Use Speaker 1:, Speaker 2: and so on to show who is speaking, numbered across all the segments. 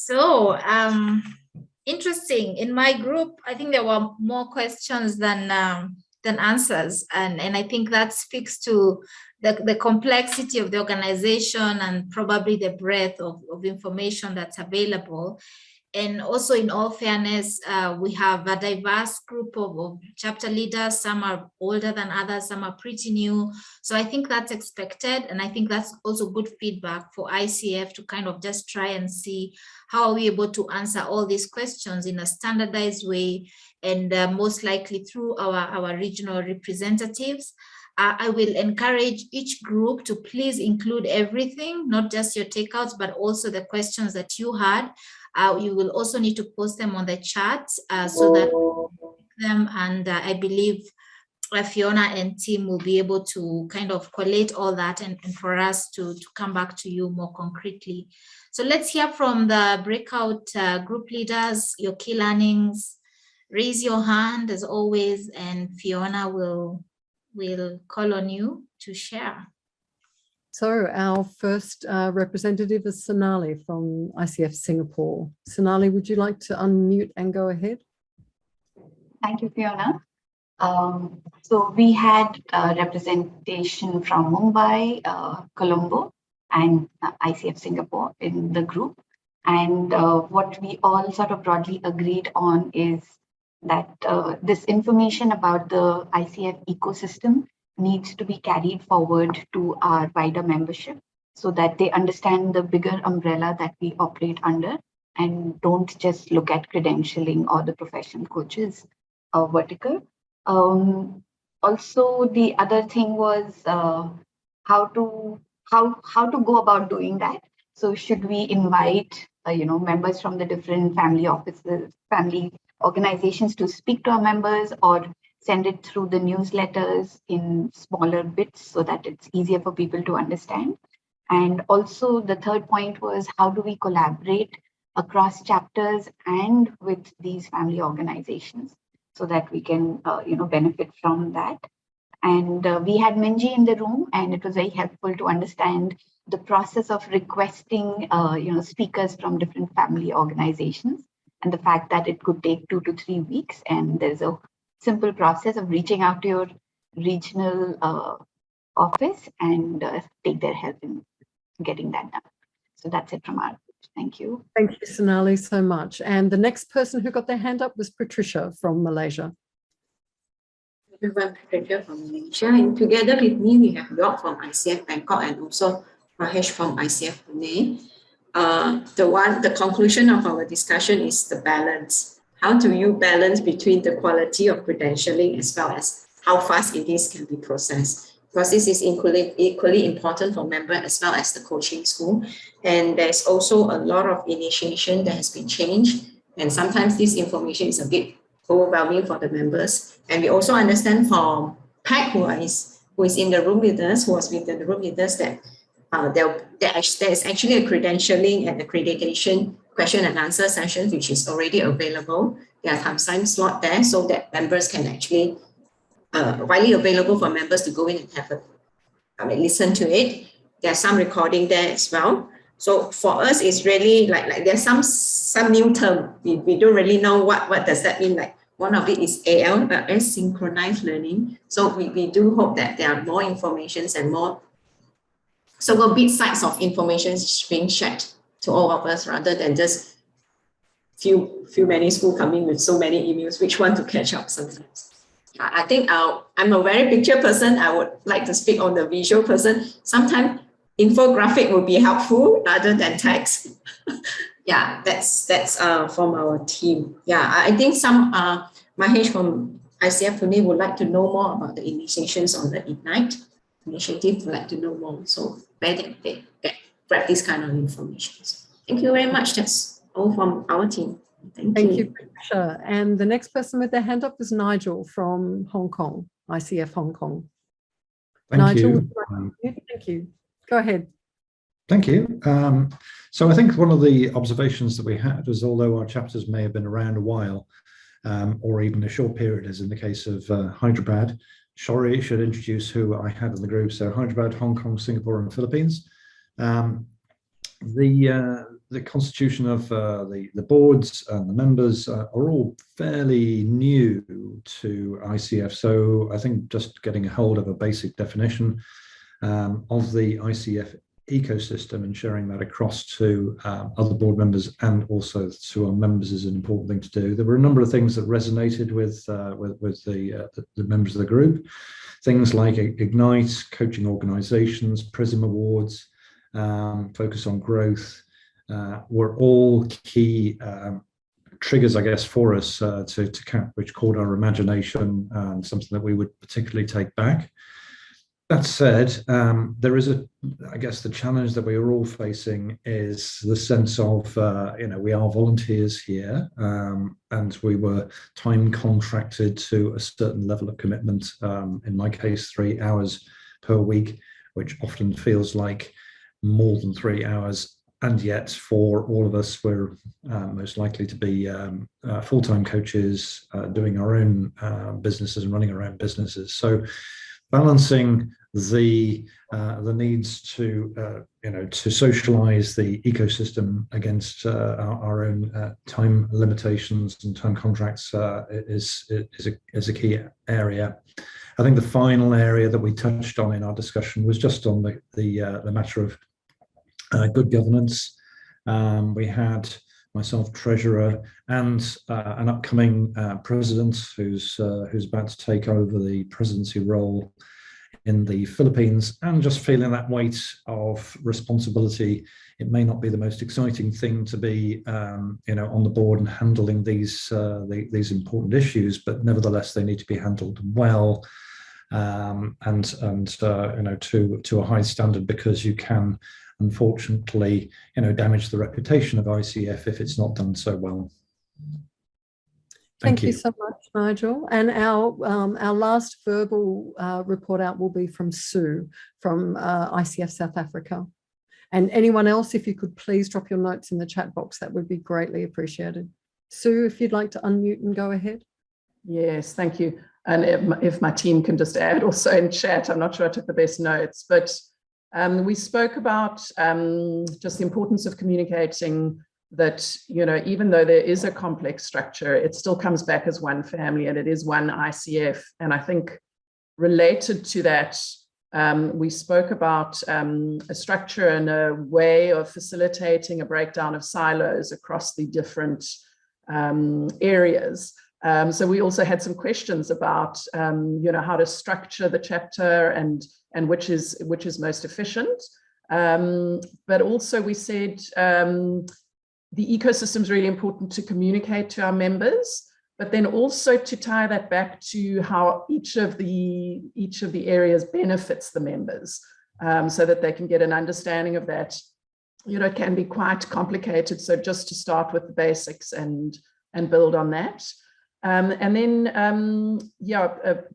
Speaker 1: So, interesting. In my group, I think there were more questions than answers, and I think that speaks to the complexity of the organization and probably the breadth of information that's available. And also, in all fairness, we have a diverse group of chapter leaders. Some are older than others, some are pretty new. So I think that's expected. And I think that's also good feedback for ICF to kind of just try and see how are we able to answer all these questions in a standardized way, and most likely through our regional representatives. I will encourage each group to please include everything, not just your takeouts, but also the questions that you had. You will also need to post them on the chat so that them, and I believe Fiona and team will be able to kind of collate all that and for us to come back to you more concretely. So let's hear from the breakout group leaders, your key learnings. Raise your hand as always, and Fiona will call on you to share.
Speaker 2: So our first representative is Sonali from ICF Singapore. Sonali, would you like to unmute and go ahead?
Speaker 3: Thank you, Fiona. So we had representation from Mumbai, Colombo, and ICF Singapore in the group. And what we all sort of broadly agreed on is that this information about the ICF ecosystem needs to be carried forward to our wider membership so that they understand the bigger umbrella that we operate under and don't just look at credentialing or the professional coaches vertical. Also, the other thing was how to go about doing that. So should we invite members from the different family offices, family organizations to speak to our members, or send it through the newsletters in smaller bits so that it's easier for people to understand? And also the third point was, how do we collaborate across chapters and with these family organizations so that we can benefit from that? And we had Minji in the room, and it was very helpful to understand the process of requesting speakers from different family organizations, and the fact that it could take 2 to 3 weeks, and there's a simple process of reaching out to your regional office and take their help in getting that done. So that's it from our group. Thank you.
Speaker 2: Thank you, Sonali, so much. And the next person who got their hand up was Patricia from Malaysia.
Speaker 4: Everyone, Patricia from Malaysia, and together with me we have York from ICF Bangkok and also Mahesh from ICF Pune. The conclusion of our discussion is the balance. How do you balance between the quality of credentialing as well as how fast it is can be processed? Because this is equally important for members as well as the coaching school. And there's also a lot of initiation that has been changed. And sometimes this information is a bit overwhelming for the members. And we also understand from Pat, who is in the room with us, who was with the room with us, that there is actually a credentialing and accreditation question and answer session, which is already available. There are time slot there so that members can actually widely available for members to go in and have listen to it. There's some recording there as well. So for us, it's really like there's some new term. We don't really know what does that mean. Like one of it is AL, asynchronized learning. So we do hope that there are more informations and more so-called big sites of information being shared to all of us rather than just many schools coming with so many emails, which want to catch up sometimes. I think I'm a very picture person. I would like to speak on the visual person. Sometimes infographic would be helpful rather than text. Yeah, that's from our team. Yeah, I think Mahesh from ICF Pune would like to know more about the initiations on the Ignite initiative. Would like to know more. So where they grab this kind of information. Thank you very much. That's all from our team. Thank you,
Speaker 2: Patricia. And the next person with their hand up is Nigel from Hong Kong, ICF Hong Kong. Nigel, thank you. Go ahead.
Speaker 5: Thank you. So I think one of the observations that we had was, although our chapters may have been around a while, or even a short period, as in the case of Hyderabad, Shori should introduce who I had in the group. So Hyderabad, Hong Kong, Singapore, and Philippines. The the constitution of the boards and the members are all fairly new to ICF. So I think just getting a hold of a basic definition of the ICF ecosystem and sharing that across to other board members and also to our members is an important thing to do. There were a number of things that resonated with the members of the group. Things like Ignite, coaching organizations, Prism Awards, focus on growth, were all key triggers, I guess, for us which caught our imagination and something that we would particularly take back. That said, there is I guess the challenge that we are all facing is the sense of, we are volunteers here, and we were time contracted to a certain level of commitment, in my case, 3 hours per week, which often feels like more than 3 hours. And yet for all of us, we're most likely to be full-time coaches, doing our own businesses and running our own businesses. So balancing the needs to socialize the ecosystem against our own time limitations and time contracts is a key area. I think the final area that we touched on in our discussion was just on the matter of good governance. We had myself, treasurer, and an upcoming president who's about to take over the presidency role in the Philippines, and just feeling that weight of responsibility. It may not be the most exciting thing to be, on the board and handling these important issues, but nevertheless they need to be handled well, and to a high standard, because you can unfortunately, damage the reputation of ICF if it's not done so well.
Speaker 2: Thank you so much, Nigel. And our last verbal report out will be from Sue from ICF South Africa. And anyone else, if you could please drop your notes in the chat box, that would be greatly appreciated. Sue, if you'd like to unmute and go ahead.
Speaker 6: Yes, thank you. And if my team can just add also in chat, I'm not sure I took the best notes, but we spoke about just the importance of communicating that, even though there is a complex structure, it still comes back as one family and it is one ICF. And I think related to that, we spoke about a structure and a way of facilitating a breakdown of silos across the different areas. So we also had some questions about, how to structure the chapter and which is most efficient. But also we said the ecosystem is really important to communicate to our members, but then also to tie that back to how each of the areas benefits the members, so that they can get an understanding of that. It can be quite complicated. So just to start with the basics and build on that. And then,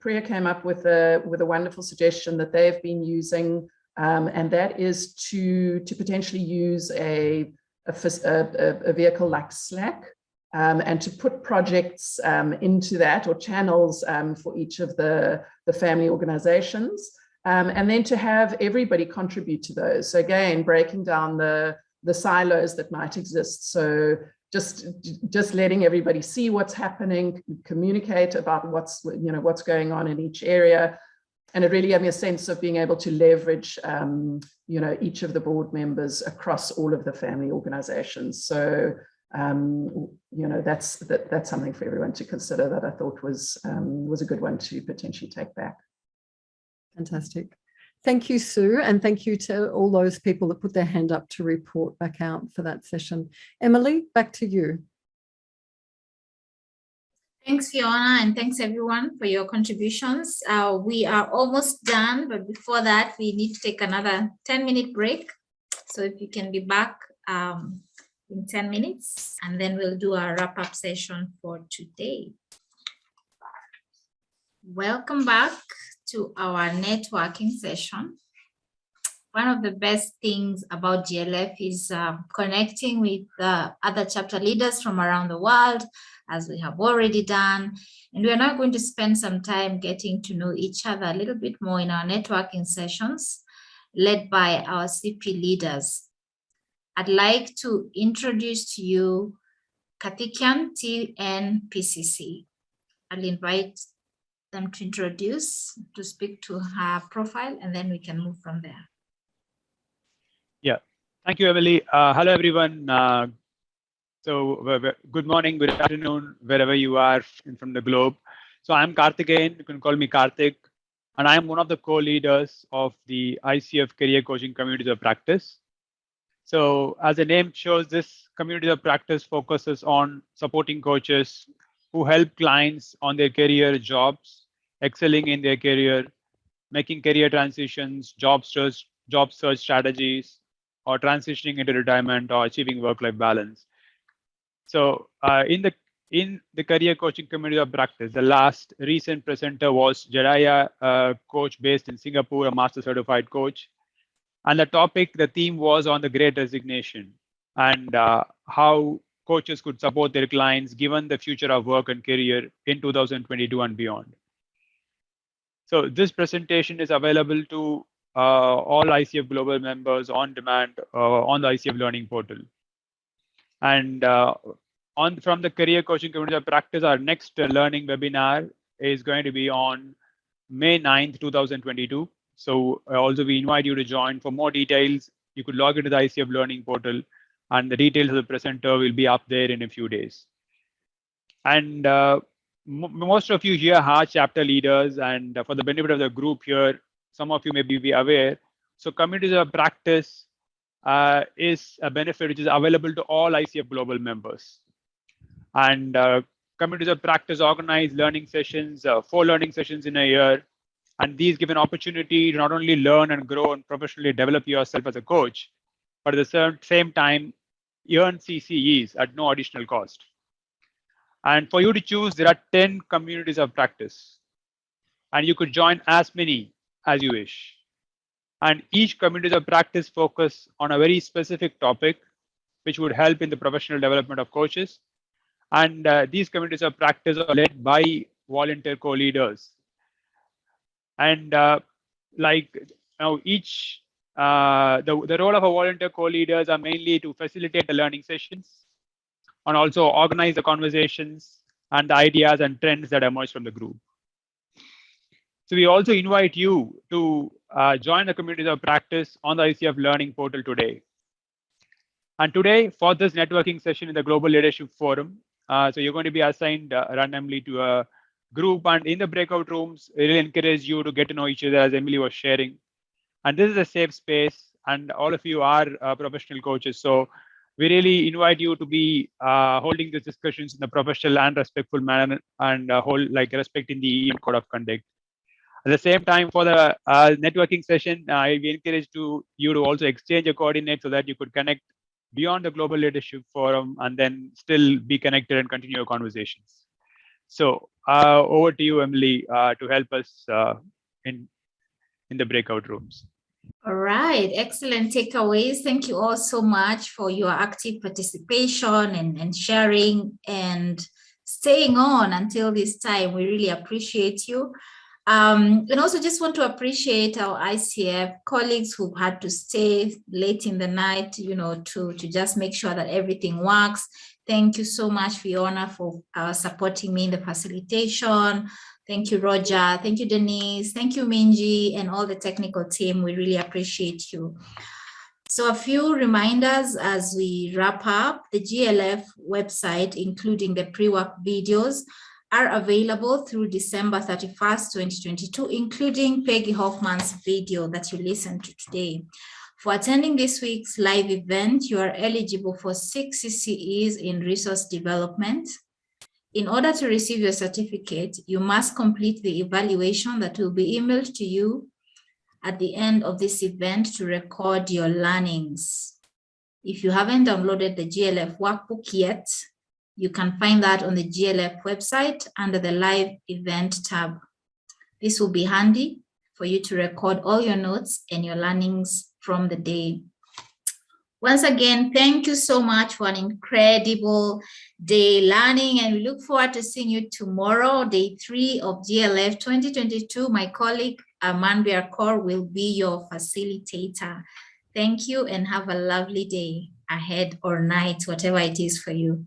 Speaker 6: Priya came up with a wonderful suggestion that they've been using, and that is to potentially use a vehicle like Slack, and to put projects into that, or channels for each of the family organizations, and then to have everybody contribute to those. So again, breaking down the silos that might exist. So just letting everybody see what's happening, communicate about what's going on in each area. And it really gave me a sense of being able to leverage, each of the board members across all of the family organizations. So, that's something for everyone to consider that I thought was a good one to potentially take back.
Speaker 2: Fantastic. Thank you, Sue, and thank you to all those people that put their hand up to report back out for that session. Emily, back to you.
Speaker 1: Thanks, Fiona, and thanks everyone for your contributions. We are almost done, but before that, we need to take another 10-minute break. So if you can be back in 10 minutes, and then we'll do our wrap-up session for today. Welcome back to our networking session. One of the best things about GLF is connecting with other chapter leaders from around the world, as we have already done. And we are now going to spend some time getting to know each other a little bit more in our networking sessions, led by our CP leaders. I'd like to introduce to you Katikian TNPCC. I'll invite them to introduce, to speak to her profile, and then we can move from there.
Speaker 7: Yeah, thank you, Emily. Hello, everyone. Good morning, good afternoon, wherever you are from the globe. So I'm Karthikeyan, you can call me Karthik, and I'm one of the co-leaders of the ICF Career Coaching Community of Practice. So as the name shows, this community of practice focuses on supporting coaches who help clients on their career jobs, excelling in their career, making career transitions, job search strategies, or transitioning into retirement or achieving work-life balance. So in the career coaching community of practice, the last recent presenter was Jediah, a coach based in Singapore, a master certified coach. And the theme was on the Great Resignation and how coaches could support their clients given the future of work and career in 2022 and beyond. So this presentation is available to all ICF Global members on demand on the ICF Learning Portal. And from the Career Coaching Community of Practice, our next learning webinar is going to be on May 9th, 2022. So also we invite you to join. For more details, you could log into the ICF Learning Portal, and the details of the presenter will be up there in a few days. And most of you here are chapter leaders, and for the benefit of the group here, some of you may be aware. So communities of practice is a benefit which is available to all ICF Global members. And communities of practice organize learning sessions, 4 learning sessions in a year. And these give an opportunity to not only learn and grow and professionally develop yourself as a coach, but at the same time, earn CCEs at no additional cost. And for you to choose, there are 10 communities of practice. And you could join as many as you wish. And each community of practice focus on a very specific topic, which would help in the professional development of coaches. And these communities of practice are led by volunteer co-leaders. And the role of a volunteer co-leaders are mainly to facilitate the learning sessions and also organize the conversations and the ideas and trends that emerge from the group. So we also invite you to join the community of practice on the ICF Learning Portal today. And today, for this networking session in the Global Leadership Forum, so you're going to be assigned randomly to a group, and in the breakout rooms, I really encourage you to get to know each other, as Emily was sharing. And this is a safe space, and all of you are professional coaches. So we really invite you to be holding these discussions in a professional and respectful manner, and respecting the code of conduct. At the same time, for the networking session, we encourage you to also exchange your coordinates so that you could connect beyond the Global Leadership Forum and then still be connected and continue your conversations. So over to you, Emily, to help us in the breakout rooms.
Speaker 1: All right, excellent takeaways. Thank you all so much for your active participation and sharing and staying on until this time. We really appreciate you. And also just want to appreciate our ICF colleagues who had to stay late in the night, to just make sure that everything works. Thank you so much, Fiona, for supporting me in the facilitation. Thank you, Roger. Thank you, Denise. Thank you, Minji, and all the technical team. We really appreciate you. So a few reminders as we wrap up. The GLF website, including the pre-work videos, are available through December 31st, 2022, including Peggy Hoffman's video that you listened to today. For attending this week's live event, you are eligible for 6 CCEs in resource development. In order to receive your certificate, you must complete the evaluation that will be emailed to you at the end of this event to record your learnings. If you haven't downloaded the GLF workbook yet, you can find that on the GLF website under the live event tab. This will be handy for you to record all your notes and your learnings from the day. Once again, thank you so much for an incredible day learning, and we look forward to seeing you tomorrow, day 3 of GLF 2022. My colleague, Manbia Kaur, will be your facilitator. Thank you and have a lovely day. ahead or night, whatever it is for you.